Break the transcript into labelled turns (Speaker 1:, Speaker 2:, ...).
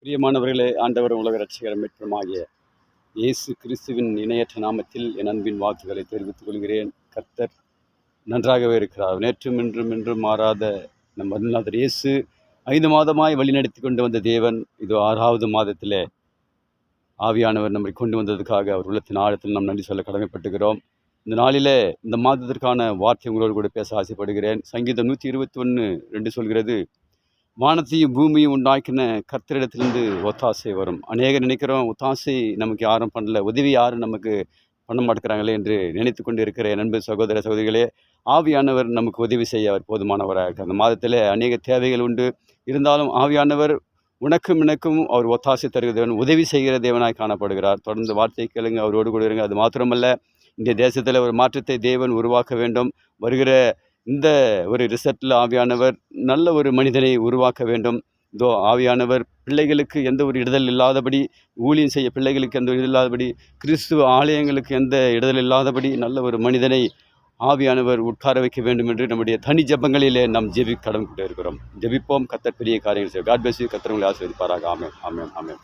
Speaker 1: பிரியமானவர்களே, ஆண்டவர் உலக இரட்சகர் மீட்பருமாகிய இயேசு கிறிஸ்துவின் இணையற்ற நாமத்தில் என் அன்பின் வாழ்த்துக்களை தெரிவித்துக் கொள்கிறேன். கர்த்தர் நன்றாகவே இருக்கிறார். நேற்றும் இன்றும் மாறாத நம் அருள்நாதர் இயேசு 5 மாதமாய் வழிநடத்தி கொண்டு வந்த தேவன் இது 6வது மாதத்திலே ஆவியானவர் நம்மை கொண்டு வந்ததுக்காக அவர் உள்ளத்தின் ஆழத்தில் நாம் நன்றி சொல்ல கடமைப்பட்டுகிறோம். இந்த நாளிலே இந்த மாதத்திற்கான வார்த்தை உங்களோடு கூட பேச ஆசைப்படுகிறேன். சங்கீதம் 121:2 சொல்கிறது, வானத்தையும் பூமியும் உண்டாக்கின கர்த்தரிடத்திலிருந்து ஒத்தாசை வரும். அநேகர் நினைக்கிறோம், ஒத்தாசை நமக்கு யாரும் பண்ணல, உதவி யாரும் நமக்கு பண்ண மாட்டேங்கிறாங்களே என்று நினைத்து கொண்டு இருக்கிற என் அன்பு சகோதர சகோதரிகளே, ஆவியானவர் நமக்கு உதவி செய்ய அவர் போதுமானவராக இருக்கிறார். அந்த மாதத்தில் அநேக தேவைகள் உண்டு. இருந்தாலும் ஆவியானவர் உனக்கும் எனக்கும் அவர் ஒத்தாசை தருகிற தேவன், உதவி செய்கிற தேவனாய் காணப்படுகிறார். தொடர்ந்து வார்த்தை கேளுங்க, அவரோடு கூட இருங்க. அது மாத்திரமல்ல, இந்த தேசத்தில் ஒரு மாற்றத்தை தேவன் உருவாக்க வேண்டும். வருகிற இந்த ஒரு ரிசல்ட்டில் ஆவியானவர் நல்ல ஒரு மனிதனை உருவாக்க வேண்டும். இதோ ஆவியானவர் பிள்ளைகளுக்கு எந்த ஒரு இடதல் இல்லாதபடி, ஊழியம் செய்ய பிள்ளைகளுக்கு எந்த ஒரு இடல் இல்லாதபடி, கிறிஸ்துவ ஆலயங்களுக்கு எந்த இடதல் இல்லாதபடி நல்ல ஒரு மனிதனை ஆவியானவர் உட்கார வைக்க வேண்டும் என்று நம்முடைய தனி ஜெபங்களிலே நாம் கடமைப்பட்டு இருக்கிறோம். ஜெபிப்போம். கர்த்தர் பெரிய காரியங்கள் செய்வோம். God bless you. கர்த்தர் உங்களை ஆசீர்வதிப்பாராக. ஆமென், ஆமென், ஆமென்.